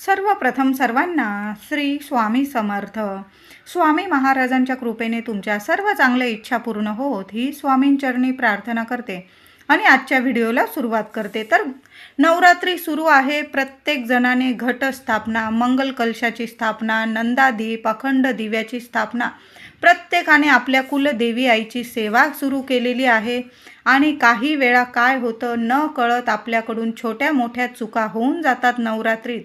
सर्वप्रथम सर्वांना श्री स्वामी समर्थ. स्वामी महाराजांच्या कृपेने तुमच्या सर्व चांगल्या इच्छा पूर्ण होत ही स्वामींचरणी प्रार्थना करते आणि आजच्या व्हिडिओला सुरुवात करते. तर नवरात्री सुरू आहे. प्रत्येक जणाने घटस्थापना, मंगल कलशाची स्थापना, नंदादीप, अखंड दिव्याची स्थापना, प्रत्येकाने आपल्या कुलदेवी आईची सेवा सुरू केलेली आहे. आणि काही वेळा काय होतं न कळत आपल्याकडून छोट्या मोठ्या चुका होऊन जातात नवरात्रीत.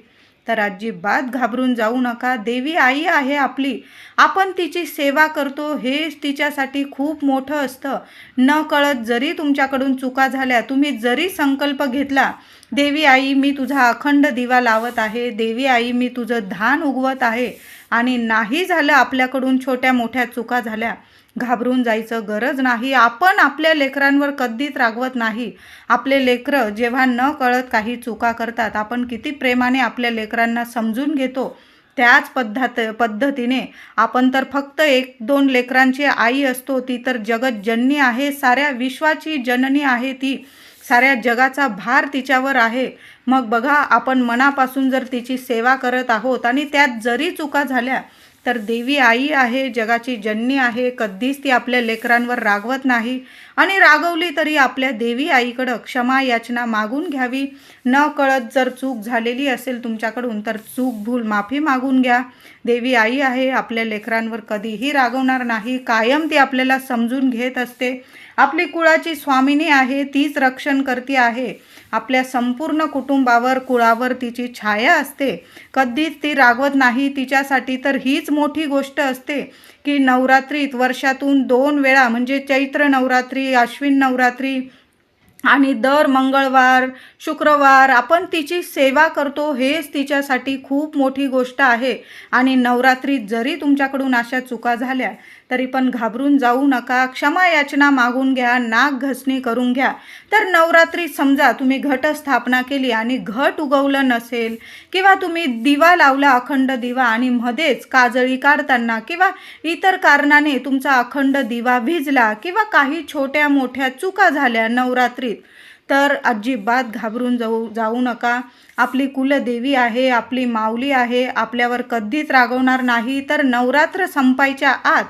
तर अजिबात घाबरून जाऊ नका. देवी आई आहे आपली, आपण तिची सेवा करतो हेच तिच्यासाठी खूप मोठं असतं. न कळत जरी तुमच्याकडून चुका झाल्या, तुम्ही जरी संकल्प घेतला, देवी आई मी तुझा अखंड दिवा लावत आहे, देवी आई मी तुझं धान उगवत आहे, आणि नाही झालं, आपल्याकडून छोट्या मोठ्या चुका झाल्या, घाबरून जायचं गरज नाही. आपण आपल्या लेकरांवर कधीच रागवत नाही. आपले लेकरं जेव्हा न कळत काही चुका करतात, आपण किती प्रेमाने आपल्या लेकरांना समजून घेतो. त्याच पद्धतीने आपण तर फक्त 1-2 लेकरांची आई असतो. ती तर जगज्जननी आहे, साऱ्या विश्वाची जननी आहे ती. साऱ्या जगाचा भार तिच्यावर आहे. मग बघा, आपण मनापासून जर तिची सेवा करत आहोत आणि त्यात जरी चुका झाल्या, तर देवी आई आहे, जगाची जननी आहे, कधीच ती आपल्या लेकरांवर रागवत नाही. आणि रागवली तरी आपल्या देवी आईकडं क्षमा याचना मागून घ्यावी. न कळत जर चूक झालेली असेल तुमच्याकडून, तर चूक भूल माफी मागून घ्या. देवी आई आहे, आपल्या लेकरांवर कधीही रागवणार नाही. कायम ती आपल्याला समजून घेत असते. आपली कुळाची स्वामिनी आहे, तीच रक्षण करते आहे. आपल्या संपूर्ण कुटुंबावर, कुळावर तिची छाया असते. कधीच ती रागवत नाही. तिच्यासाठी तर हीच मोठी गोष्ट असते की नवरात्रीत वर्षातून 2 वेळा, म्हणजे चैत्र नवरात्री, अश्विन नवरात्री, आणि दर मंगळवार, शुक्रवार आपण तिची सेवा करतो. हेच तिच्यासाठी खूप मोठी गोष्ट आहे. आणि नवरात्रीत जरी तुमच्याकडून अशा चुका झाल्या, तरी पण घाबरून जाऊ नका. क्षमा याचना मागून घ्या, नाक घसणी करून घ्या. तर नवरात्रीत समजा तुम्ही घटस्थापना केली आणि घट उगवलं नसेल, किंवा तुम्ही दिवा लावला, अखंड दिवा, आणि मध्येच काजळी काढताना किंवा इतर कारणाने तुमचा अखंड दिवा विझला, किंवा काही छोट्या मोठ्या चुका झाल्या नवरात्रीत, तर अजिबात घाबरून जाऊ नका. आपली कुलदेवी आहे, आपली माऊली आहे, आपल्यावर कधीच रागवणार नाही. तर नवरात्र संपायच्या आत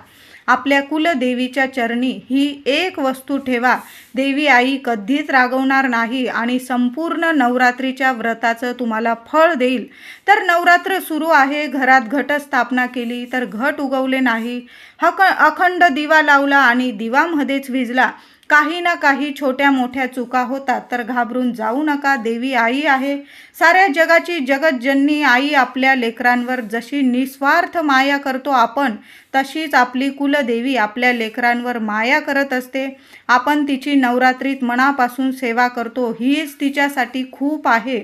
आपल्या कुलदेवीच्या चरणी ही एक वस्तू ठेवा. देवी आई कधीच रागवणार नाही आणि संपूर्ण नवरात्रीच्या व्रताचं तुम्हाला फळ देईल. तर नवरात्र सुरू आहे, घरात घटस्थापना केली तर घट उगवले नाही, अखंड दिवा लावला आणि दिवा मध्येच विझला, काही ना काही छोट्या मोठ्या चुका होतात, तर घाबरून जाऊ नका. देवी आई आहे, साऱ्या जगाची जगज्जननी आई आपल्या लेकरांवर जशी निस्वार्थ माया करतो आपण, तशीच आपली कुलदेवी आपल्या लेकरांवर माया करत असते. आपण तिची नवरात्रीत मनापासून सेवा करतो, हीच तिच्यासाठी खूप आहे.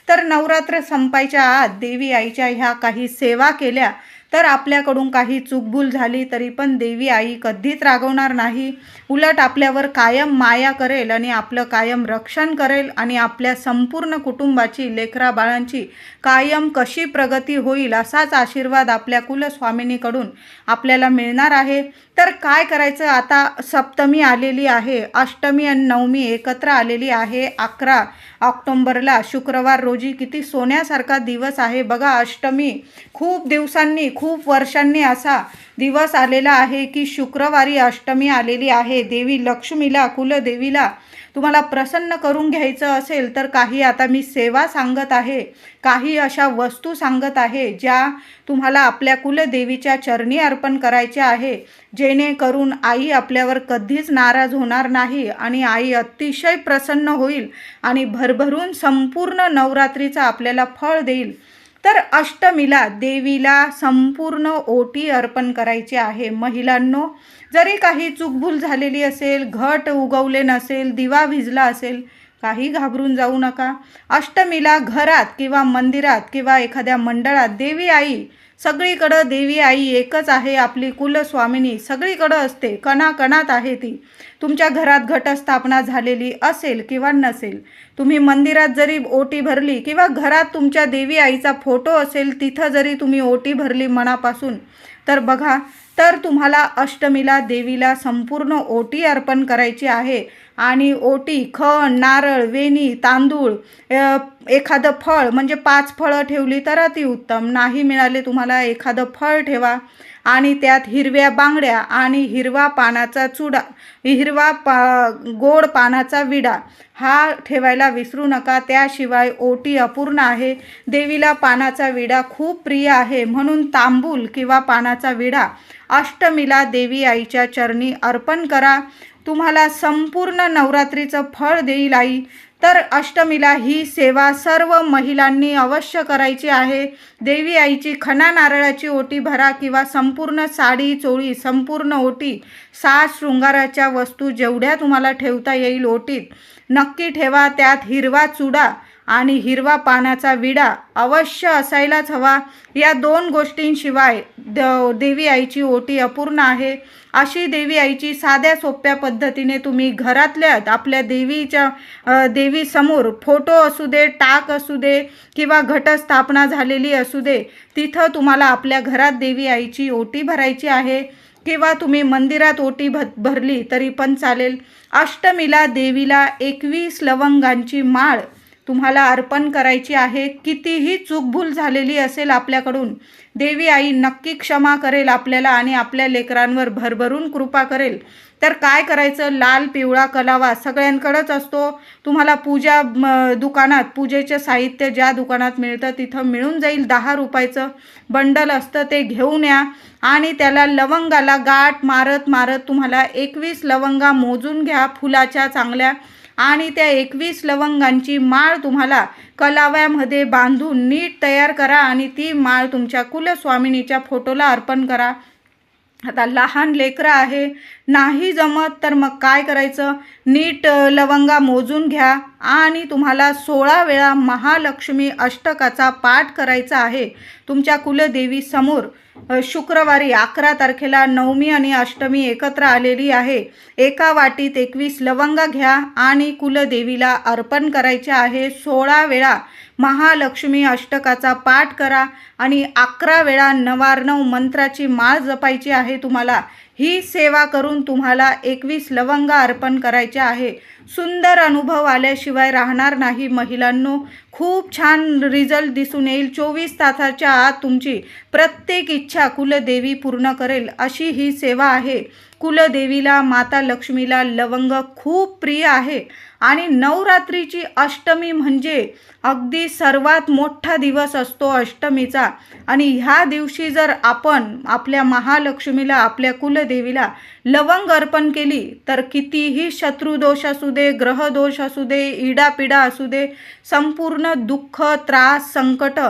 तर नवरात्र संपायच्या आत देवी आईच्या ह्या काही सेवा केल्या, तर आपल्याकडून काही चूकभूल झाली तरी पण देवी आई कधीच रागवणार नाही. उलट आपल्यावर कायम माया करेल आणि आपलं कायम रक्षण करेल, आणि आपल्या संपूर्ण कुटुंबाची, लेकरा बाळांची कायम कशी प्रगती होईल असाच आशीर्वाद आपल्या कुलस्वामिनीकडून आपल्याला मिळणार आहे. तर काय करायचं, आता सप्तमी आलेली आहे, अष्टमी आणि नवमी एकत्र आलेली आहे 11 ऑक्टोंबरला, शुक्रवार रोजी. किती सोन्यासारखा दिवस आहे बघा. अष्टमी खूप दिवसांनी, खूप वर्षांनी असा दिवस आलेला आहे की शुक्रवारी अष्टमी आलेली आहे. देवी लक्ष्मीला, कुलदेवीला तुम्हाला प्रसन्न करून घ्यायचं असेल, तर काही आता मी सेवा सांगत आहे, काही अशा वस्तू सांगत आहे ज्या तुम्हाला आपल्या कुलदेवीच्या चरणी अर्पण करायच्या आहे, जेणेकरून आई आपल्यावर कधीच नाराज होणार नाही आणि आई अतिशय प्रसन्न होईल आणि भरभरून संपूर्ण नवरात्रीचं आपल्याला फळ देईल. तर अष्टमीला देवीला संपूर्ण ओटी अर्पण करायची आहे. महिलांनो, जरी काही चूकभूल झालेली असेल, घट उगवले नसेल, दिवा विझला असेल, काही घाबरून जाऊ नका. अष्टमीला घरात किंवा मंदिरात किंवा एखाद्या मंडळात देवी आई सगळीकडं देवी आई एकच आहे, आपली कुलस्वामिनी सगळीकडं असते, कणाकणात आहे ती. तुमच्या घरात घटस्थापना झालेली असेल किंवा नसेल, तुम्ही मंदिरात जरी ओटी भरली किंवा घरात तुमच्या देवी आईचा फोटो असेल तिथं जरी तुम्ही ओटी भरली मनापासून, तर बघा, तर तुम्हाला अष्टमीला देवीला संपूर्ण ओटी अर्पण करायची आहे. आणि ओटी खण, नारळ, वेणी, तांदूळ, एखादं फळ म्हणजे 5 फळं ठेवली तर अतिउत्तम. नाही मिळाले तुम्हाला एखादं फळ ठेवा आणि त्यात हिरव्या बांगड्या आणि हिरवा पानाचा चुडा, गोड पानाचा विडा हा ठेवायला विसरू नका. त्याशिवाय ओटी अपूर्ण आहे. देवीला पानाचा विडा खूप प्रिय आहे, म्हणून तांबूल किंवा पानाचा विडा अष्टमीला देवी आईच्या चरणी अर्पण करा. तुम्हाला संपूर्ण नवरात्रीचं फळ देईल आई. तर अष्टमीला ही सेवा सर्व महिलांनी अवश्य करायची आहे. देवी आईची खणा नारळाची ओटी भरा किंवा संपूर्ण साडी, चोळी, संपूर्ण ओटी, साज शृंगाराच्या वस्तू जेवढ्या तुम्हाला ठेवता येईल ओटीत नक्की ठेवा. त्यात हिरवा चुडा आणि हिरवा पानाचा विडा अवश्य असायलाच हवा. या 2 गोष्टींशिवाय देवी आईची ओटी अपूर्ण आहे. अशी देवी आईची साध्या सोप्या पद्धतीने तुम्ही घरातल्यात आपल्या देवीसमोर फोटो असू दे, टाक असू दे किंवा घटस्थापना झालेली असू दे, तिथं तुम्हाला आपल्या घरात देवी आईची ओटी भरायची आहे किंवा तुम्ही मंदिरात ओटी भरली तरी पण चालेल. अष्टमीला देवीला 21 लवंगांची माळ तुम्हाला अर्पण करायची आहे. कितीही चूकभूल झालेली असेल आपल्याकडून, देवी आई नक्की क्षमा करेल आपल्याला आणि आपल्या लेकरांवर भरभरून कृपा करेल. तर काय करायचं, लाल पिवळा कलावा सगळ्यांकडेच असतो. तुम्हाला पूजा दुकानात पूजेचं साहित्य ज्या दुकानात मिळतं तिथं मिळून जाईल. 10 रुपयाचं बंडल असतं, ते घेऊन या आणि त्याला लवंगाला गाठ मारत मारत तुम्हाला 21 लवंगा मोजून घ्या फुलाच्या चांगल्या आणि त्या 21 लवंगांची माळ तुम्हाला कलाव्यामध्ये बांधून नीट तयार करा आणि ती माळ तुमच्या कुलस्वामिनीच्या फोटोला अर्पण करा. आता लहान लेकरं आहे, नाही जमत तर मग काय करायचं, नीट लवंगा मोजून घ्या आणि तुम्हाला 16 वेळा महालक्ष्मी अष्टकाचा पाठ करायचा आहे तुमच्या कुलदेवी समोर. शुक्रवारी 11 तारखेला नवमी आणि अष्टमी एकत्र आलेली आहे. एका वाटीत 21 लवंगा घ्या आणि कुलदेवीला अर्पण करायचे आहे. 16 वेळा महालक्ष्मी अष्टकाचा पाठ करा आणि 11 वेळा नवार्णव मंत्राची माळ जपायची आहे तुम्हाला. ही सेवा करून तुम्हाला 21 लवंगा अर्पण करायचे आहे. सुंदर अनुभव आल्याशिवाय राहणार नाही महिलांनो. खूप छान रिझल्ट दिसून येईल. 24 तासाच्या आत तुमची प्रत्येक इच्छा कुलदेवी पूर्ण करेल अशी ही सेवा आहे. कुलदेवीला माता लक्ष्मीला लवंग खूप प्रिय आहे आणि नवरात्रीची अष्टमी म्हणजे अगदी सर्वात मोठा दिवस असतो अष्टमीचा. आणि ह्या दिवशी जर आपण आपल्या महालक्ष्मीला, आपल्या कुलदेवीला लवंग अर्पण केली तर कितीही शत्रुदोष असू दे, ग्रहदोष असू दे, इडापिडा असू दे, संपूर्ण दुःख, त्रास, संकट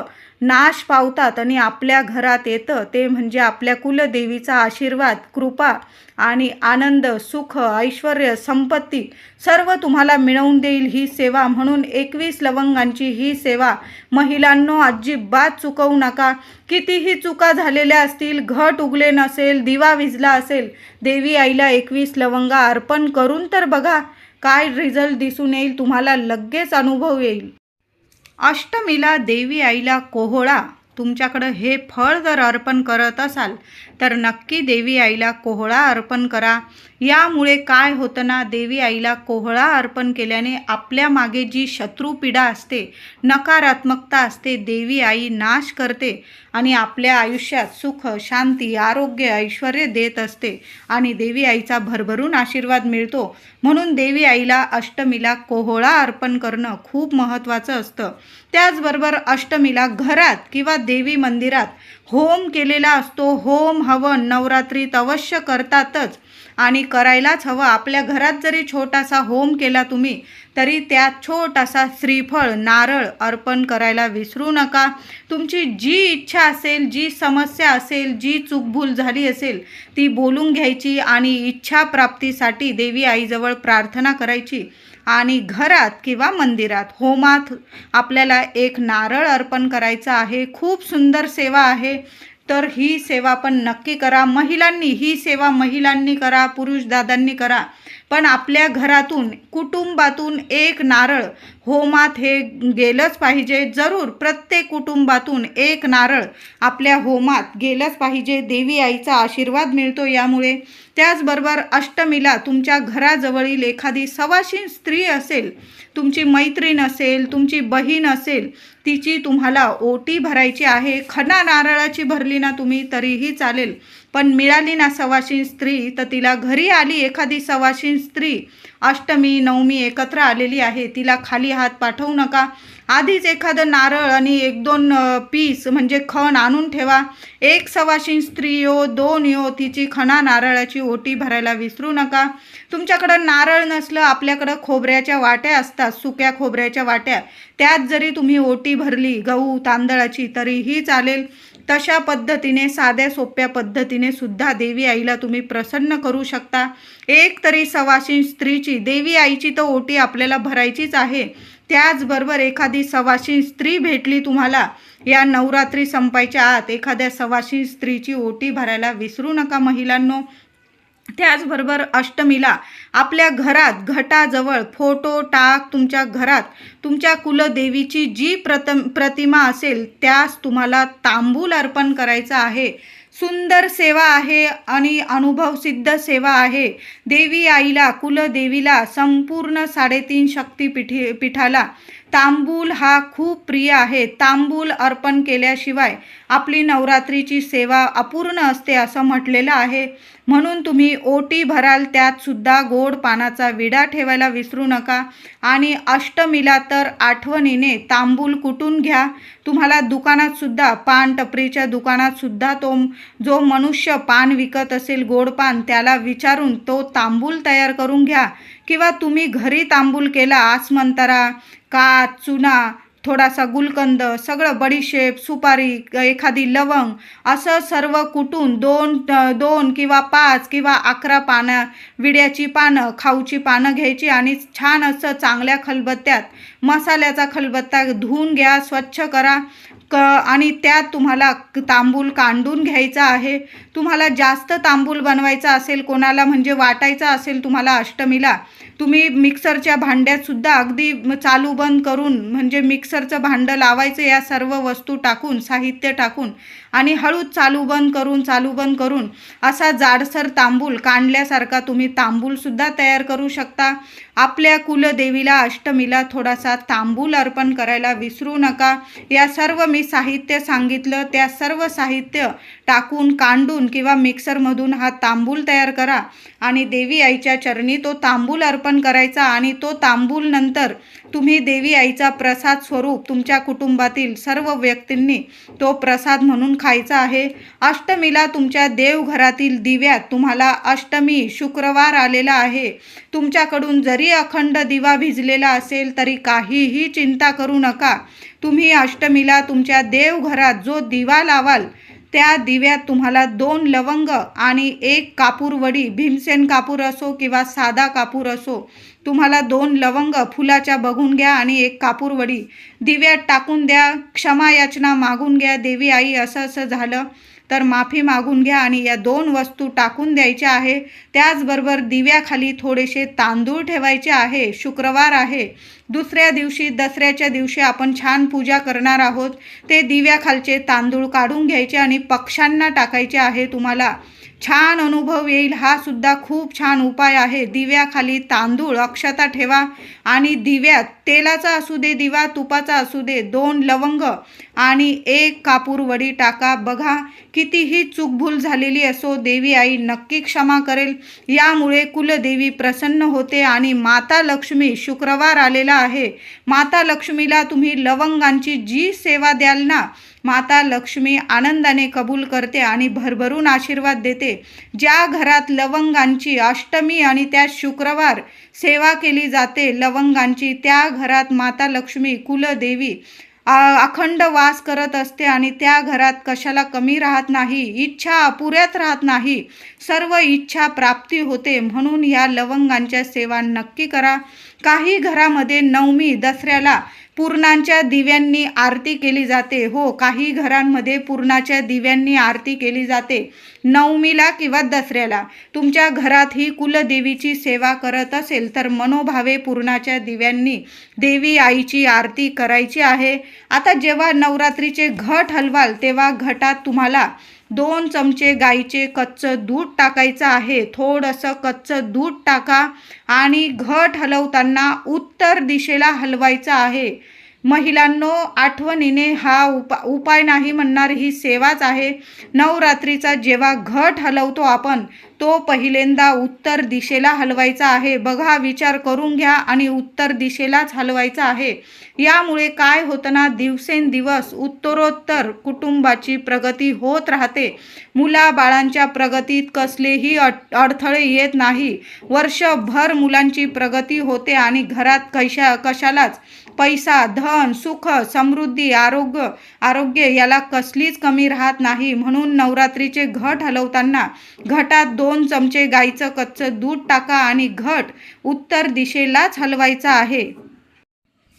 नाश पावतात आणि आपल्या घरात येतं ते म्हणजे आपल्या कुलदेवीचा आशीर्वाद, कृपा आणि आनंद, सुख, ऐश्वर्य, संपत्ती सर्व तुम्हाला मिळवून देईल ही सेवा. म्हणून 21 लवंगांची ही सेवा महिलांनो अजिबात चुकवू नका. कितीही चुका झालेल्या असतील, घट उगले नसेल, दिवा विझला असेल, देवी आईला 21 लवंगा अर्पण करून तर बघा, काय रिझल्ट दिसून येईल तुम्हाला, लगेच अनुभव येईल. अष्टमीला देवी आईला कोहळा, तुमच्याकडं हे फळ जर अर्पण करत असाल तर नक्की देवी आईला कोहळा अर्पण करा. यामुळे काय होतं ना, देवी आईला कोहळा अर्पण केल्याने आपल्या मागे जी शत्रुपीडा असते, नकारात्मकता असते, देवी आई नाश करते आणि आपल्या आयुष्यात सुख, शांती, आरोग्य, ऐश्वर्य देत असते आणि देवी आईचा भरभरून आशीर्वाद मिळतो. म्हणून देवी आईला अष्टमीला कोहळा अर्पण करणं खूप महत्त्वाचं असतं. त्याचबरोबर अष्टमीला घरात किंवा देवी मंदिरात होम केलेला असतो. होम हवन नवरात्रीत अवश्य करतातच आणि करायलाच हवं. आपल्या घरात जरी छोटासा होम केला तुम्ही तरी त्यात छोटासा श्रीफळ, नारळ अर्पण करायला विसरू नका. तुमची जी इच्छा असेल, जी समस्या असेल, जी चूकभूल झाली असेल ती बोलून घ्यायची आणि इच्छा प्राप्तीसाठी देवी आईजवळ प्रार्थना करायची. आणि घरात किंवा मंदिरात होमात आपल्याला एक नारळ अर्पण करायचा आहे. खूप सुंदर सेवा आहे. तर ही सेवा पण नक्की करा. महिलांनी ही सेवा महिलांनी करा, पुरुष दादांनी करा, पण आपल्या घरातून कुटुंबातून एक नारळ होमात हे गेलंच पाहिजे. जरूर प्रत्येक कुटुंबातून एक नारळ आपल्या होमात गेलंच पाहिजे. देवी आईचा आशीर्वाद मिळतो यामुळे. त्याचबरोबर अष्टमीला तुमच्या घराजवळील एखादी सवाशीण स्त्री असेल, तुमची मैत्रीण असेल, तुमची बहीण असेल, तिची तुम्हाला ओटी भरायची आहे. खणा नारळाची भरली ना तुम्ही तरीही चालेल, पण मिळाली ना सवाशीण स्त्री तर तिला घरी आली एखादी सवाशीण स्त्री, अष्टमी नवमी एकत्र आलेली आहे, तिला खाली हात पाठवू नका. आधीच एखादं नारळ आणि 1-2 पीस म्हणजे खण आणून ठेवा. एक सवाशीण स्त्री यो, 2 यो, तिची खणा नारळाची ओटी भरायला विसरू नका. तुमच्याकडं नारळ नसलं, आपल्याकडं खोबऱ्याच्या वाट्या असतात, सुक्या खोबऱ्याच्या वाट्या, त्यात जरी तुम्ही ओटी भरली गहू तांदळाची तरीही चालेल. तशा पद्धतीने साध्या सोप्या पद्धतीने सुद्धा देवी आईला तुम्ही प्रसन्न करू शकता. एक तरी सवाशीण स्त्रीची, देवी आईची तर ओटी आपल्याला भरायचीच आहे. त्याचबरोबर एखादी सवाशीण स्त्री भेटली तुम्हाला या नवरात्री संपायच्या आत, एखाद्या सवाशीण स्त्रीची ओटी भरायला विसरू नका महिलांनो. त्याचबरोबर अष्टमीला आपल्या घरात घटाजवळ फोटो टाक. तुमच्या घरात तुमच्या कुलदेवीची जी प्रतिमा असेल त्यास तुम्हाला तांबूल अर्पण करायचं आहे. सुंदर सेवा आहे आणि अनुभवसिद्ध सेवा आहे. देवी आईला, कुलदेवीला, संपूर्ण 3.5 शक्तिपीठाला तांबूल हा खूप प्रिय आहे. तांबूल अर्पण केल्याशिवाय आपली नवरात्रीची सेवा अपूर्ण असते असं म्हटलेलं आहे. म्हणून तुम्ही ओटी भराल त्यात सुद्धा गोड पानाचा विडा ठेवायला विसरू नका. आणि अष्टमीला तर आठवणीने तांबूल कुटून घ्या. तुम्हाला दुकानात सुद्धा, पान टपरीच्या दुकानात सुद्धा तो जो मनुष्य पान विकत असेल गोड पान, त्याला विचारून तो तांबूल तयार करून घ्या. किंवा तुम्ही घरी तांबूल केला, आसमंतरा, काच, चुना, थोडासा गुलकंद, सगळं बडीशेप, सुपारी, एखादी लवंग, असं सर्व कुटून 2 किंवा 5 किंवा 11 पानं, विड्याची पानं, खाऊची पानं घ्यायची आणि छान असं चांगल्या खलबत्त्यात, मसाल्याचा खलबत्ता धुवून घ्या, स्वच्छ करा आणि त्यात तुम्हाला तांबूल कांडून घ्यायचा आहे. तुम्हाला जास्त तांबूल बनवायचा असेल, कोणाला म्हणजे वाटायचा असेल तुम्हाला अष्टमीला, तुम्ही मिक्सरच्या भांड्यात सुद्धा अगदी चालू बंद करून, म्हणजे मिक्सरचं भांडं लावायचं, या सर्व वस्तू टाकून, साहित्य टाकून आणि हळूच चालू बंद करून असा जाडसर तांबूल कांडल्यासारखा तुम्ही तांबूलसुद्धा तयार करू शकता. आपल्या कुलदेवीला अष्टमीला थोडासा तांबूल अर्पण करायला विसरू नका. या सर्व मी साहित्य सांगितलं, त्या सर्व साहित्य टाकून कांडून किंवा मिक्सरमधून हा तांबूल तयार करा आणि देवी आईच्या चरणी तो तांबूल अर्पण करायचा. आणि तो तांबूल नंतर तुम्ही देवी आईचा प्रसाद स्वरूप तुमच्या कुटुंबातील सर्व व्यक्तींनी तो प्रसाद म्हणून खायचा आहे. अष्टमीला तुमच्या देवघरातील दिव्यात, तुम्हाला अष्टमी शुक्रवार आलेला आहे, तुमच्याकडून जरी अखंड दिवा भिजलेला असेल तरी काहीही चिंता करू नका. तुम्ही अष्टमीला तुमच्या देवघरात जो दिवा लावाल त्या दिव्यात तुम्हाला 2 लवंग आणि 1 कापूर वडी, भीमसेन कापूर असो किंवा साधा कापूर असो, तुम्हाला 2 लवंग फुलाच्या बघून घ्या आणि 1 कापूर वडी दिव्यात टाकून द्या. क्षमा याचना मागून घ्या, देवी आई असं झालं तर माफी मागून घ्या आणि या 2 वस्तू टाकून द्यायच्या आहे. त्याचबरोबर दिव्याखाली थोडेसे तांदूळ ठेवायचे आहे. शुक्रवार आहे, दुसऱ्या दिवशी दसऱ्याच्या दिवशी आपण छान पूजा करणार आहोत. ते दिव्याखालचे तांदूळ काढून घ्यायचे आणि पक्ष्यांना टाकायचे आहे. तुम्हाला छान अनुभव येईल. हा सुद्धा खूप छान उपाय आहे. दिव्याखाली तांदूळ, अक्षता ठेवा आणि दिव्यात तेलाचा असू दे दिवा, तुपाचा असू दे, 2 लवंग आणि 1 कापूर वडी टाका. बघा कितीही चूकभूल झालेली असो, देवी आई नक्की क्षमा करेल. यामुळे कुलदेवी प्रसन्न होते आणि माता लक्ष्मी, शुक्रवार आलेला आहे, माता लक्ष्मीला तुम्ही लवंगांची जी सेवा द्याल ना, माता लक्ष्मी आनंदाने कबूल करते आणि भरभरून आशीर्वाद देते. ज्या घरात लवंगांची अष्टमी आणि त्या शुक्रवार सेवा केली जाते लवंगांची, त्या घरात माता लक्ष्मी, कुलदेवी अखंड वास करत असते आणि त्या घरात कशाला कमी राहत नाही, इच्छा अपुऱ्यात राहत नाही, सर्व इच्छा प्राप्ती होते. म्हणून या लवंगांच्या सेवा नक्की करा. काही घरामध्ये नवमी, दसऱ्याला पूर्णाच्या दिव्यांनी आरती केली जाते. हो, काही घरांमध्ये पूर्णाच्या दिव्यांनी आरती केली जाते. नवमीला किंवा दसऱ्याला तुमच्या घरात ही कुलदेवीची सेवा करत असेल तर मनोभावे पूर्णाच्या दिव्यांनी देवी आईची आरती करायची आहे. आता जेव्हा नवरात्रीचे घट हलवाल तेव्हा घटात तुम्हाला 2 चमचे गाईचे कच्चं दूध टाकायचं आहे. थोडंसं कच्चं दूध टाका आणि घट हलवताना उत्तर दिशेला हलवायचं आहे. महिलांनो, आठवणीने हा उपाय नाही म्हणणार, ही सेवाच आहे. नवरात्रीचा जेव्हा घट हलवतो आपण तो पहिल्यांदा उत्तर दिशेला हलवायचा आहे. बघा, विचार करून घ्या आणि उत्तर दिशेलाच हलवायचा आहे. यामुळे काय होतं ना, दिवसेंदिवस उत्तरोत्तर कुटुंबाची प्रगती होत राहते. मुलाबाळांच्या प्रगतीत कसलेही अडथळे येत नाही. वर्षभर मुलांची प्रगती होते आणि घरात कशालाच पैसा, धन, सुख, समृद्धी, आरोग्य याला कसलीच कमी राहत नाही. म्हणून नवरात्रीचे घट हलवताना घटात 2 चमचे गाईचं कच्चं दूध टाका आणि घट उत्तर दिशेलाच हलवायचा आहे.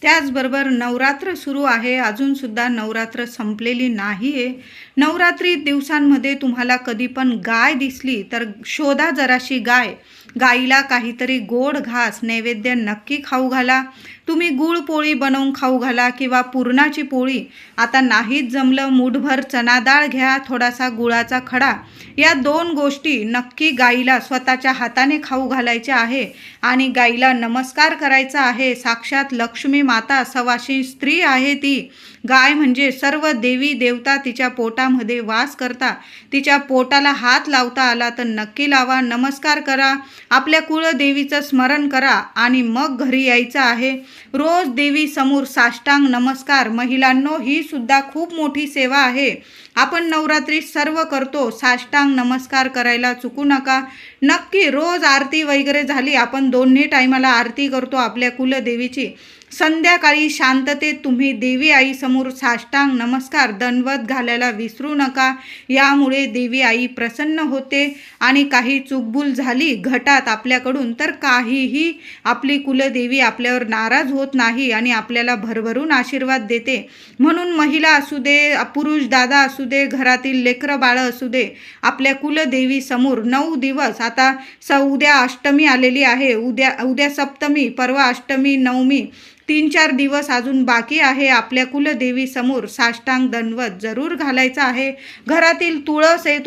त्याचबरोबर नवरात्र सुरू आहे, अजूनसुद्धा नवरात्र संपलेली नाही आहे. नवरात्री दिवसांमध्ये तुम्हाला कधी पण गाय दिसली तर शोधा जराशी गाय. गाईला काहीतरी गोड घास नैवेद्य नक्की खाऊ घाला. तुम्ही गुळ पोळी बनवून खाऊ घाला किंवा पुरणाची पोळी. आता नाहीच जमलं, मूठभर चना डाळ घ्या, थोडासा गुळाचा खडा. या 2 गोष्टी नक्की गाईला स्वतःच्या हाताने खाऊ घालायच्या आहे आणि गाईला नमस्कार करायचा आहे. साक्षात लक्ष्मी माता, सवाशी स्त्री आहे ती. गाय म्हणजे सर्व देवी देवता तिच्या पोटामध्ये वास करता. तिच्या पोटाला हात लावता आला तर नक्की लावा. नमस्कार करा, आपल्या कुळदेवीचं स्मरण करा आणि मग घरी यायचं आहे. रोज देवी समोर साष्टांग नमस्कार. महिलांनो, ही सुद्धा खूप मोठी सेवा आहे. आपण नवरात्री सर्व करतो, साष्टांग नमस्कार करायला चुकू नका. नक्की रोज आरती वगैरे झाली, आपण 2 टायमाला आरती करतो आपल्या कुलदेवीची. संध्याकाळी शांततेत तुम्ही देवी आई समोर साष्टांग नमस्कार दंडवत घालायला विसरू नका. यामुळे देवी आई प्रसन्न होते आणि काही चूकभूल झाली घटात आपल्याकडून तर काहीही आपली कुलदेवी आपल्यावर नाराज होत नाही आणि आपल्याला भरभरून आशीर्वाद देते. म्हणून महिला असू दे, पुरुष दादा असू दे, घरातील लेकरं बाळं असू दे, आपल्या कुलदेवी समोर 9 दिवस, आता उद्या अष्टमी आलेली आहे, उद्या सप्तमी, परवा अष्टमी, नवमी, 3-4 दिवस अजून बाकी आहे. आपल्या कुलदेवी समोर साष्टांग दंडवत जरूर घालायचा आहे. घरातील तुळस आहे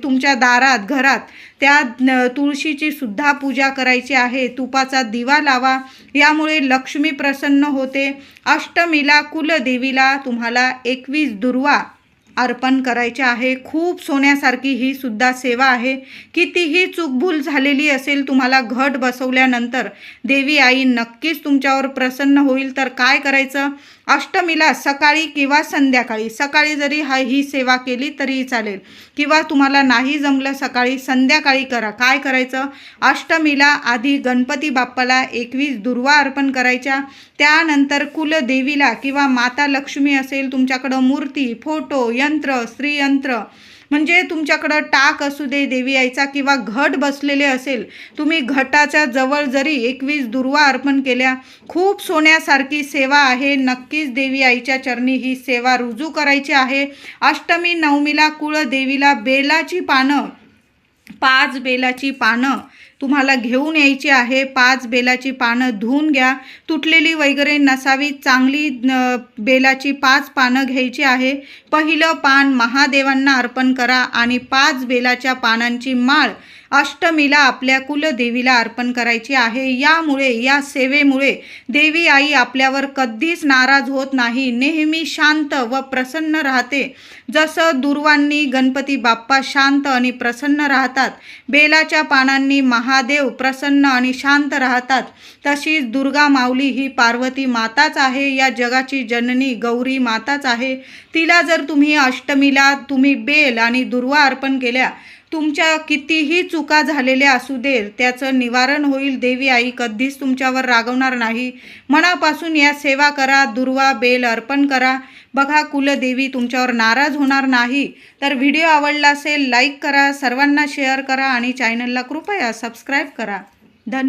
तुमच्या दारात, घरात त्या तुळशीची सुद्धा पूजा करायची आहे. तुपाचा दिवा लावा, यामुळे लक्ष्मी प्रसन्न होते. अष्टमीला कुलदेवीला तुम्हाला 21 दुर्वा अर्पण करायचे आहे. खूप सोन्यासारखी ही सुद्धा सेवा आहे. कितीही चूकभूल झालेली असेल, तुम्हाला घट बसवल्यानंतर देवी आई नक्कीच तुमच्यावर प्रसन्न होईल. तर काय करायचं, अष्टमीला सकाळी किंवा संध्याकाळी, सकाळी जरी ही सेवा केली तरीही चालेल किंवा तुम्हाला नाही जमलं सकाळी, संध्याकाळी करा. काय करायचं, अष्टमीला आधी गणपती बाप्पाला 21 दुर्वा अर्पण करायच्या. त्यानंतर कुलदेवीला किंवा माता लक्ष्मी असेल तुमच्याकडं मूर्ती, फोटो, यंत्र, श्रीयंत्र म्हणजे तुमच्याकडं टाक असू दे देवी आईचा किंवा घट बसलेले असेल, तुम्ही घटाच्या जवळ जरी 21 दुर्वा अर्पण केल्या, खूप सोन्यासारखी सेवा आहे. नक्कीच देवी आईच्या चरणी ही सेवा रुजू करायची आहे. अष्टमी नवमीला कुळदेवीला बेलाची पानं, 5 बेलाची पानं तुम्हाला घेऊन यायची आहे. 5 बेलाची पानं धुवून घ्या, तुटलेली वगैरे नसावी, चांगली बेलाची 5 पानं घ्यायची आहे. पहिलं पान महादेवांना अर्पण करा आणि 5 बेलाच्या पानांची माळ अष्टमीला आपल्या कुलदेवीला अर्पण करायची आहे. यामुळे, या सेवेमुळे देवी आई आपल्यावर कधीच नाराज होत नाही, नेहमी शांत व प्रसन्न राहते. जसं दुर्वांनी गणपती बाप्पा शांत आणि प्रसन्न राहतात, बेलाच्या पानांनी महादेव प्रसन्न आणि शांत राहतात, तशीच दुर्गा माऊली ही पार्वती माताच आहे. या जगाची जननी गौरी माताच आहे. तिला जर तुम्ही अष्टमीला बेल आणि दुर्वा अर्पण केल्या, तुमच्या कितीही चुका झालेल्या असू दे त्याचं निवारण होईल. देवी आई कधीच तुमच्यावर रागवणार नाही. मनापासून या सेवा करा, दुर्वा बेल अर्पण करा. बघा, कुलदेवी तुमच्यावर नाराज होणार नाही. तर व्हिडिओ आवडला असेल लाईक करा, सर्वांना शेअर करा आणि चॅनलला कृपया सबस्क्राईब करा. धन्यवाद.